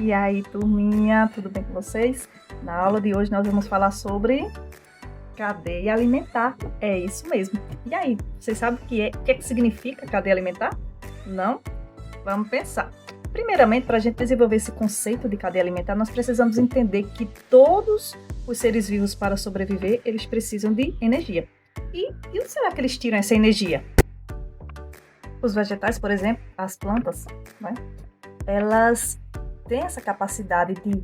E aí, turminha, tudo bem com vocês? Na aula de hoje nós vamos falar sobre cadeia alimentar. É isso mesmo. E aí, vocês sabem o que significa cadeia alimentar? Não? Vamos pensar. Primeiramente, para a gente desenvolver esse conceito de cadeia alimentar, nós precisamos entender que todos os seres vivos, para sobreviver, eles precisam de energia. E onde será que eles tiram essa energia? Os vegetais, por exemplo, as plantas, né? Elas têm essa capacidade de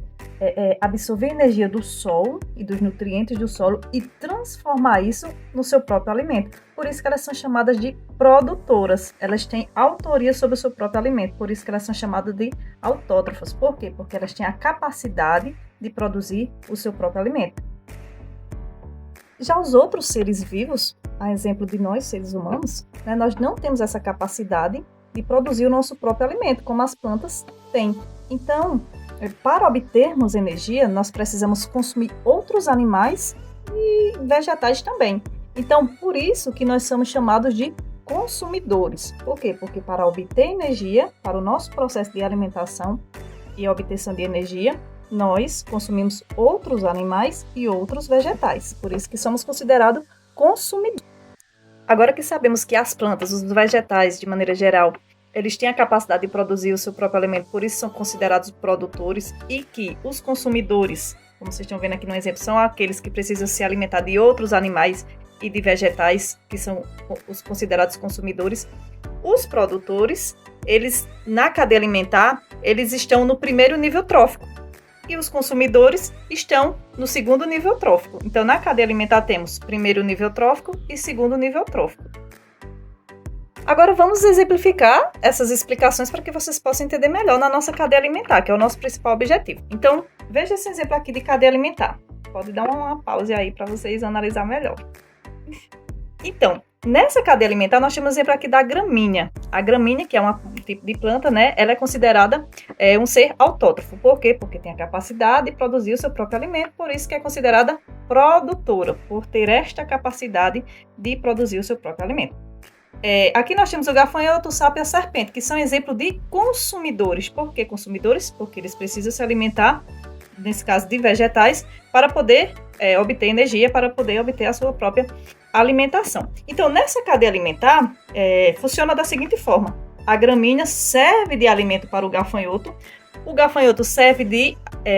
absorver energia do solo e dos nutrientes do solo e transformar isso no seu próprio alimento. Por isso que elas são chamadas de produtoras. Elas têm autoria sobre o seu próprio alimento. Por isso que elas são chamadas de autótrofas. Por quê? Porque elas têm a capacidade de produzir o seu próprio alimento. Já os outros seres vivos, a exemplo de nós, seres humanos, né, nós não temos essa capacidade de produzir o nosso próprio alimento, como as plantas têm. Então, para obtermos energia, nós precisamos consumir outros animais e vegetais também. Então, por isso que nós somos chamados de consumidores. Por quê? Porque para obter energia, para o nosso processo de alimentação e a obtenção de energia, nós consumimos outros animais e outros vegetais. Por isso que somos considerados consumidores. Agora que sabemos que as plantas, os vegetais, de maneira geral, eles têm a capacidade de produzir o seu próprio alimento, por isso são considerados produtores, e que os consumidores, como vocês estão vendo aqui no exemplo, são aqueles que precisam se alimentar de outros animais e de vegetais, que são os considerados consumidores. Os produtores, eles, na cadeia alimentar, eles estão no primeiro nível trófico, e os consumidores estão no segundo nível trófico. Então, na cadeia alimentar temos primeiro nível trófico e segundo nível trófico. Agora vamos exemplificar essas explicações para que vocês possam entender melhor na nossa cadeia alimentar, que é o nosso principal objetivo. Então, veja esse exemplo aqui de cadeia alimentar. Pode dar uma pausa aí para vocês analisar melhor. Então, nessa cadeia alimentar, nós temos o exemplo aqui da gramínea. A gramínea, que é um tipo de planta, né? Ela é considerada um ser autótrofo. Por quê? Porque tem a capacidade de produzir o seu próprio alimento, por isso que é considerada produtora, por ter esta capacidade de produzir o seu próprio alimento. Aqui nós temos o gafanhoto, o sapo e a serpente, que são exemplos de consumidores. Por que consumidores? Porque eles precisam se alimentar, nesse caso de vegetais, para poder obter energia, para poder obter a sua própria alimentação. Então, nessa cadeia alimentar, funciona da seguinte forma. A gramínea serve de alimento para o gafanhoto serve de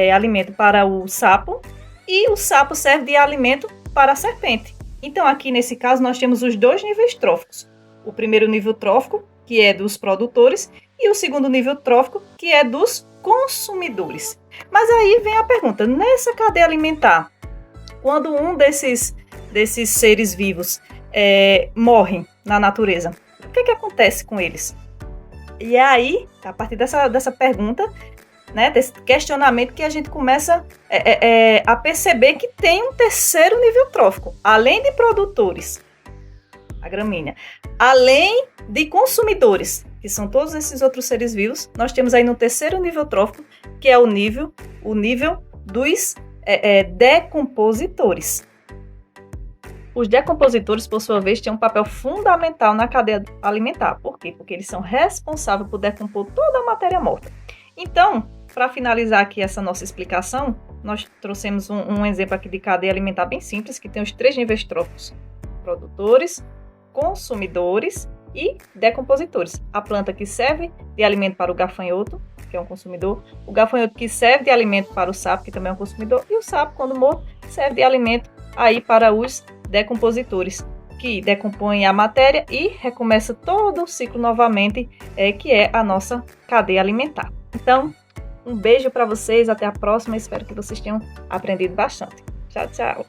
alimento para o sapo, e o sapo serve de alimento para a serpente. Então, aqui nesse caso, nós temos os dois níveis tróficos. O primeiro nível trófico, que é dos produtores, e o segundo nível trófico, que é dos consumidores. Mas aí vem a pergunta, nessa cadeia alimentar, quando um desses seres vivos morre na natureza, o que acontece com eles? E é aí, a partir dessa pergunta, né, desse questionamento, que a gente começa a perceber que tem um terceiro nível trófico, além de produtores, a gramínea, além de consumidores, que são todos esses outros seres vivos, nós temos aí no terceiro nível trófico, que é o nível dos decompositores. Os decompositores, por sua vez, têm um papel fundamental na cadeia alimentar. Por quê? Porque eles são responsáveis por decompor toda a matéria morta. Então, para finalizar aqui essa nossa explicação, nós trouxemos um exemplo aqui de cadeia alimentar bem simples, que tem os três níveis tróficos: produtores, consumidores e decompositores. A planta que serve de alimento para o gafanhoto, que é um consumidor, o gafanhoto que serve de alimento para o sapo, que também é um consumidor, e o sapo, quando morto, serve de alimento aí para os decompositores, que decompõem a matéria e recomeça todo o ciclo novamente, que é a nossa cadeia alimentar. Então, um beijo para vocês, até a próxima, espero que vocês tenham aprendido bastante. Tchau, tchau!